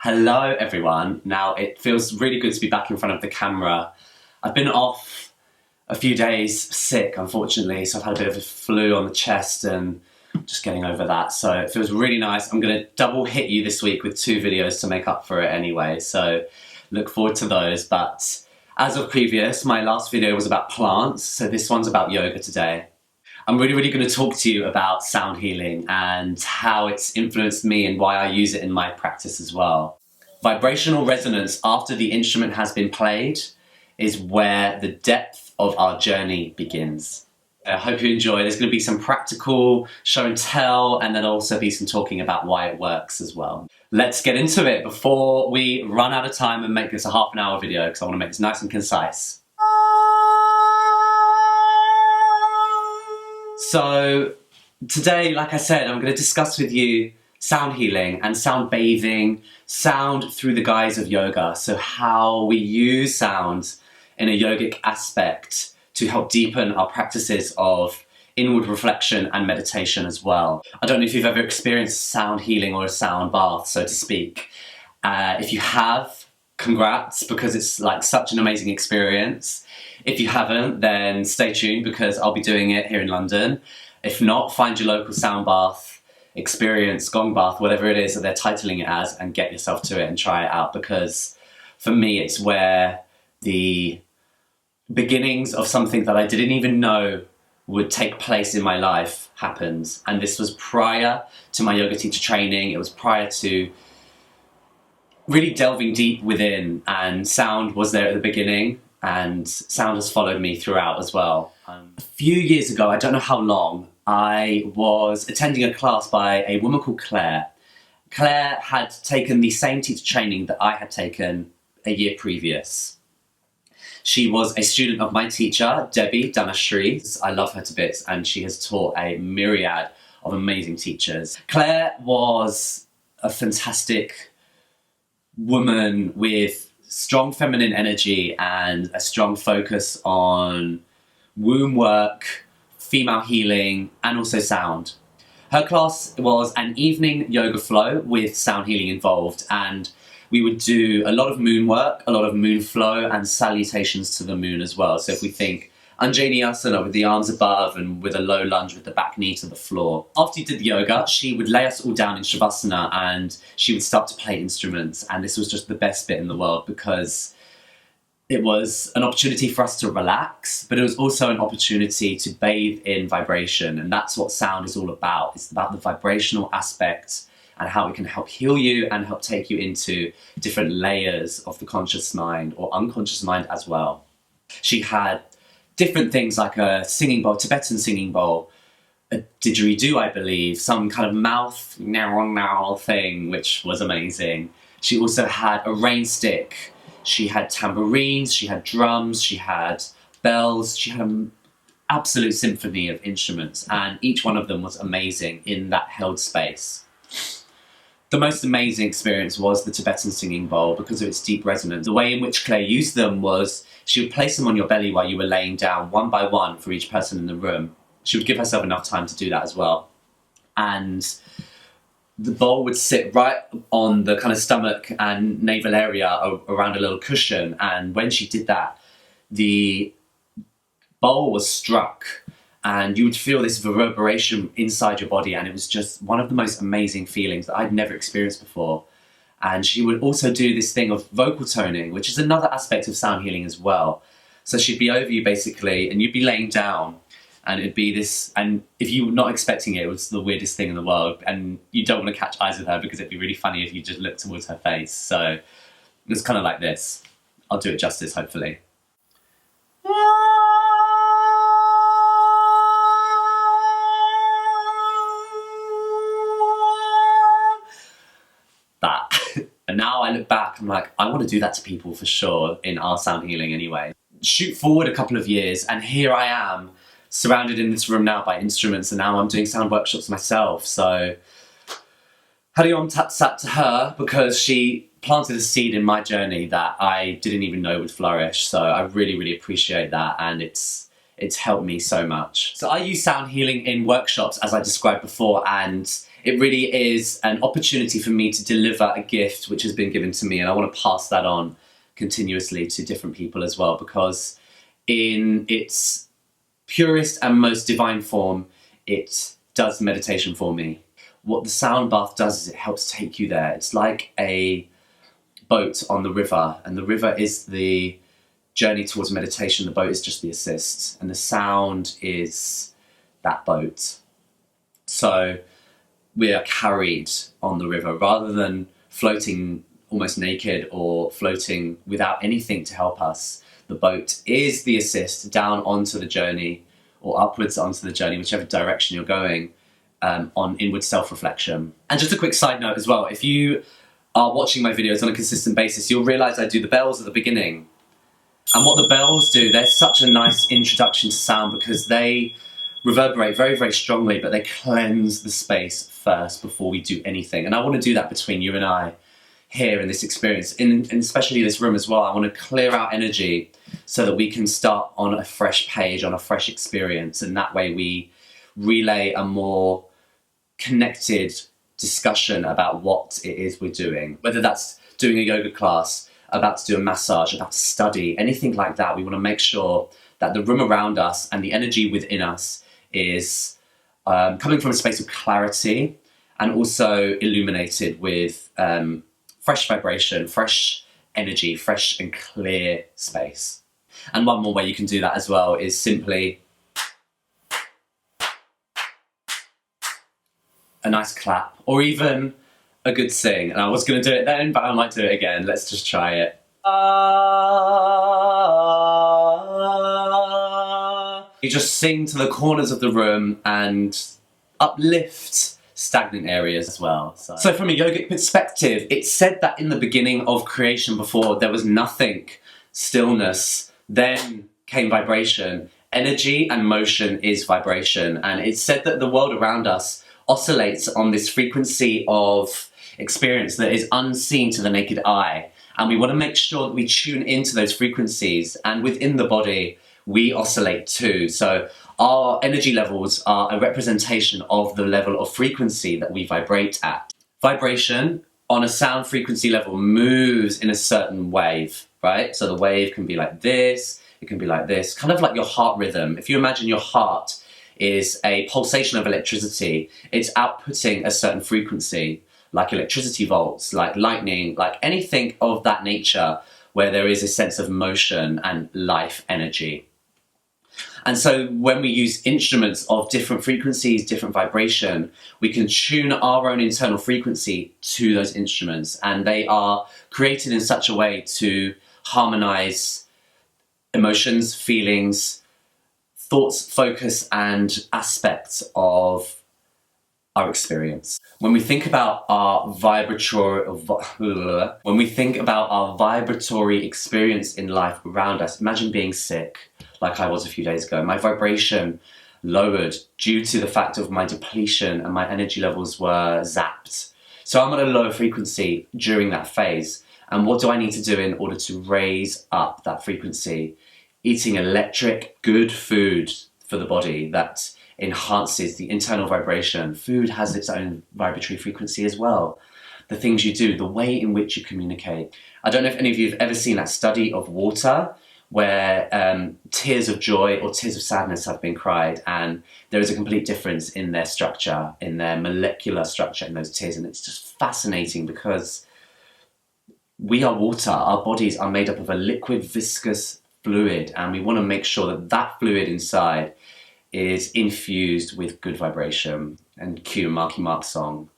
Hello everyone. Now it feels really good to be back in front of the camera. I've been off a few days sick, unfortunately, so I've had a bit of a flu on the chest and just getting over that, so it feels really nice. I'm going to double hit you this week with 2 videos to make up for it anyway, so look forward to those. But as of previous, my last video was about plants, so this one's about yoga today. I'm really going to talk to you about sound healing and how it's influenced me and why I use it in my practice as well. Vibrational resonance after the instrument has been played is where the depth of our journey begins. I hope you enjoy. There's going to be some practical show and tell, and then also be some talking about why it works as well. Let's get into it before we run out of time and make this a half-an-hour video, because I want to make this nice and concise. So today, like I said, I'm going to discuss with you sound healing and sound bathing, sound through the guise of yoga. So how we use sound in a yogic aspect to help deepen our practices of inward reflection and meditation as well. I don't know if you've ever experienced sound healing or a sound bath, so to speak. If you have, congrats, because it's like such an amazing experience. If you haven't, then stay tuned because I'll be doing it here in London. If not, find your local sound bath, experience, gong bath, whatever it is that they're titling it as, and get yourself to it and try it out, because for me it's where the beginnings of something that I didn't even know would take place in my life happens. And this was prior to my yoga teacher training. It was prior to really delving deep within, and sound was there at the beginning, and sound has followed me throughout as well. A few years ago, I don't know how long, I was attending a class by a woman called Claire. Claire had taken the same teacher training that I had taken a year previous. She was a student of my teacher, Debbie Dhanashree. I love her to bits, and she has taught a myriad of amazing teachers. Claire was a fantastic woman with strong feminine energy and a strong focus on womb work, female healing, and also sound. Her class was an evening yoga flow with sound healing involved, and we would do a lot of moon work, a lot of moon flow, and salutations to the moon as well. So if we think Anjali Asana with the arms above and with a low lunge with the back knee to the floor. After you did the yoga, she would lay us all down in Shavasana and she would start to play instruments. And this was just the best bit in the world, because it was an opportunity for us to relax, but it was also an opportunity to bathe in vibration. And that's what sound is all about. It's about the vibrational aspect and how it can help heal you and help take you into different layers of the conscious mind or unconscious mind as well. She had different things like a singing bowl, Tibetan singing bowl, a didgeridoo, I believe, some kind of mouth now thing, which was amazing. She also had a rain stick. She had tambourines, she had drums, she had bells, she had an absolute symphony of instruments, and each one of them was amazing in that held space. The most amazing experience was the Tibetan singing bowl because of its deep resonance. The way in which Claire used them was she would place them on your belly while you were laying down, one by one for each person in the room. She would give herself enough time to do that as well. And the bowl would sit right on the kind of stomach and navel area around a little cushion. And when she did that, the bowl was struck and you would feel this reverberation inside your body, and it was just one of the most amazing feelings that I'd never experienced before. And she would also do this thing of vocal toning, which is another aspect of sound healing as well. So she'd be over you basically, and you'd be laying down, and it'd be this, and if you were not expecting it, it was the weirdest thing in the world, and you don't want to catch eyes with her because it'd be really funny if you just looked towards her face. So it was kind of like this. I'll do it justice, hopefully. That. And now I look back, I'm like, I want to do that to people for sure in our sound healing anyway. Shoot forward a couple of years, and here I am surrounded in this room now by instruments, and now I'm doing sound workshops myself. So Hariom Tat Sat to her, because she planted a seed in my journey that I didn't even know would flourish. So I really appreciate that, and it's helped me so much. So I use sound healing in workshops, as I described before, and It really is an opportunity for me to deliver a gift which has been given to me, and I want to pass that on continuously to different people as well, because in its purest and most divine form, it does meditation for me. What the sound bath does is it helps take you there. It's like a boat on the river, and the river is the journey towards meditation. The boat is just the assist, and the sound is that boat. So we are carried on the river rather than floating almost naked or floating without anything to help us. The boat is the assist down onto the journey, or upwards onto the journey, whichever direction you're going, on inward self-reflection. And just a quick side note as well, if you are watching my videos on a consistent basis, you'll realise I do the bells at the beginning. And what the bells do, they're such a nice introduction to sound because they reverberate very, very strongly, but they cleanse the space first before we do anything. And I want to do that between you and I here in this experience, in especially this room as well. I want to clear out energy so that we can start on a fresh page, on a fresh experience, and that way we relay a more connected discussion about what it is we're doing. Whether that's doing a yoga class, about to do a massage, about to study, anything like that, we want to make sure that the room around us and the energy within us is coming from a space of clarity and also illuminated with fresh vibration, fresh energy, fresh and clear space. And one more way you can do that as well is simply a nice clap, or even a good sing. And I was going to do it then, but I might do it again. Let's just try it. You just sing to the corners of the room and uplift stagnant areas as well. So from a yogic perspective, it's said that in the beginning of creation, before there was nothing, stillness, then came vibration. Energy and motion is vibration. And it's said that the world around us oscillates on this frequency of experience that is unseen to the naked eye. And we want to make sure that we tune into those frequencies, and within the body, we oscillate too. So our energy levels are a representation of the level of frequency that we vibrate at. Vibration on a sound frequency level moves in a certain wave, right? So the wave can be like this, it can be like this, kind of like your heart rhythm. If you imagine your heart is a pulsation of electricity, it's outputting a certain frequency, like electricity volts, like lightning, like anything of that nature where there is a sense of motion and life energy. And so when we use instruments of different frequencies, different vibration, we can tune our own internal frequency to those instruments, and they are created in such a way to harmonize emotions, feelings, thoughts, focus, and aspects of our experience. When we think about our vibratory experience in life around us, imagine being sick, like I was a few days ago. My vibration lowered due to the fact of my depletion, and my energy levels were zapped. So I'm at a lower frequency during that phase. And what do I need to do in order to raise up that frequency? Eating electric, good food for the body that enhances the internal vibration. Food has its own vibratory frequency as well. The things you do, the way in which you communicate. I don't know if any of you have ever seen that study of water where tears of joy or tears of sadness have been cried, and there is a complete difference in their structure, in their molecular structure in those tears. And it's just fascinating because we are water. Our bodies are made up of a liquid, viscous fluid, and we want to make sure that that fluid inside is infused with good vibration. And cue Marky Mark song,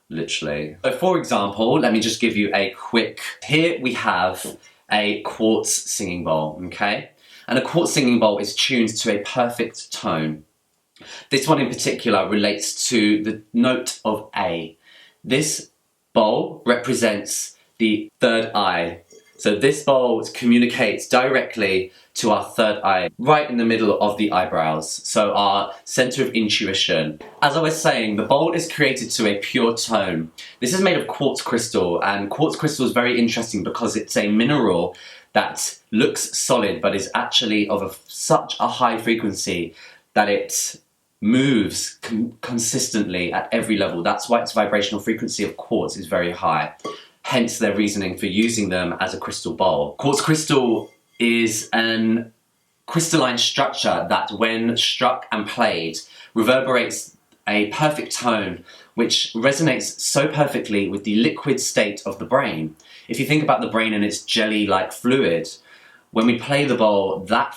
literally. So for example, let me just give you a quick, here we have a quartz singing bowl, okay? And a quartz singing bowl is tuned to a perfect tone. This one in particular relates to the note of A. This bowl represents the third eye. So this bowl communicates directly to our third eye, right in the middle of the eyebrows, so our center of intuition. As I was saying, the bowl is created to a pure tone. This is made of quartz crystal, and quartz crystal is very interesting because it's a mineral that looks solid but is actually of such a high frequency that it moves consistently at every level. That's why its vibrational frequency of quartz is very high. Hence their reasoning for using them as a crystal bowl. Quartz crystal is an crystalline structure that, when struck and played, reverberates a perfect tone which resonates so perfectly with the liquid state of the brain. If you think about the brain and its jelly-like fluid, when we play the bowl, that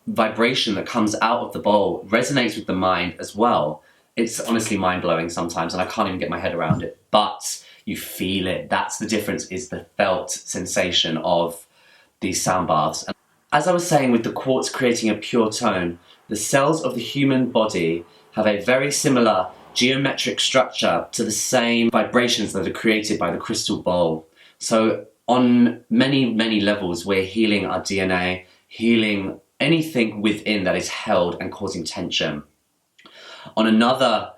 vibration that comes out of the bowl resonates with the mind as well. It's honestly mind-blowing sometimes, and I can't even get my head around it, but you feel it. That's the difference, is the felt sensation of these sound baths. And as I was saying, with the quartz creating a pure tone, the cells of the human body have a very similar geometric structure to the same vibrations that are created by the crystal bowl. So on many, many levels, we're healing our DNA, healing anything within that is held and causing tension. On another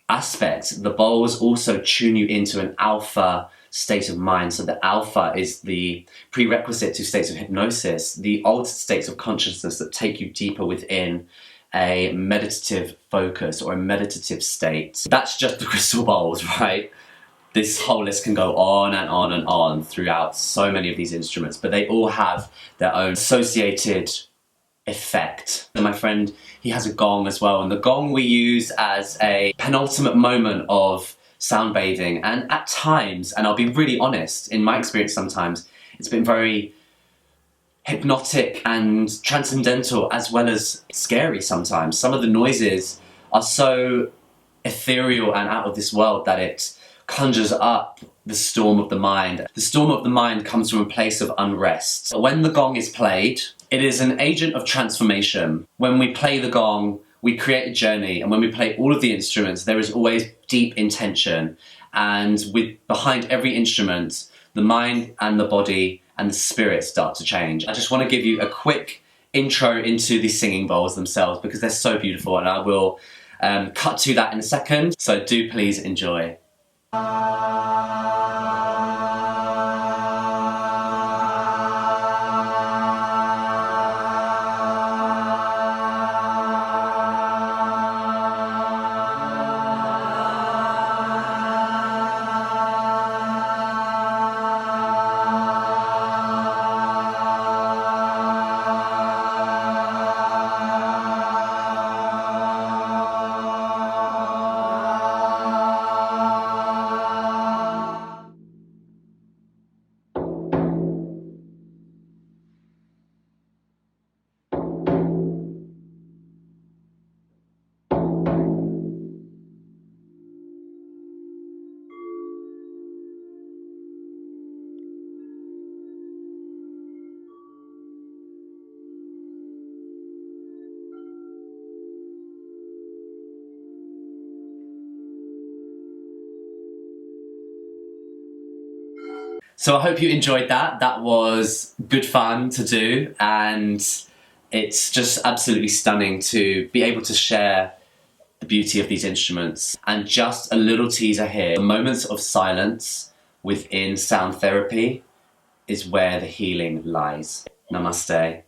aspect, the bowls also tune you into an alpha state of mind. So the alpha is the prerequisite to states of hypnosis, the altered states of consciousness that take you deeper within a meditative focus or a meditative state. That's just the crystal bowls, right? This whole list can go on and on and on throughout so many of these instruments, but they all have their own associated effect. And my friend, he has a gong as well, and the gong we use as a penultimate moment of sound bathing. And at times, and I'll be really honest, in my experience sometimes, it's been very hypnotic and transcendental, as well as scary sometimes. Some of the noises are so ethereal and out of this world that it conjures up the storm of the mind. The storm of the mind comes from a place of unrest. When the gong is played, it is an agent of transformation. When we play the gong, we create a journey, and when we play all of the instruments, there is always deep intention. And behind every instrument, the mind and the body and the spirit start to change. I just want to give you a quick intro into the singing bowls themselves, because they're so beautiful, and I will cut to that in a second. So do please enjoy. So I hope you enjoyed that. That was good fun to do, and it's just absolutely stunning to be able to share the beauty of these instruments. And just a little teaser here, the moments of silence within sound therapy is where the healing lies. Namaste.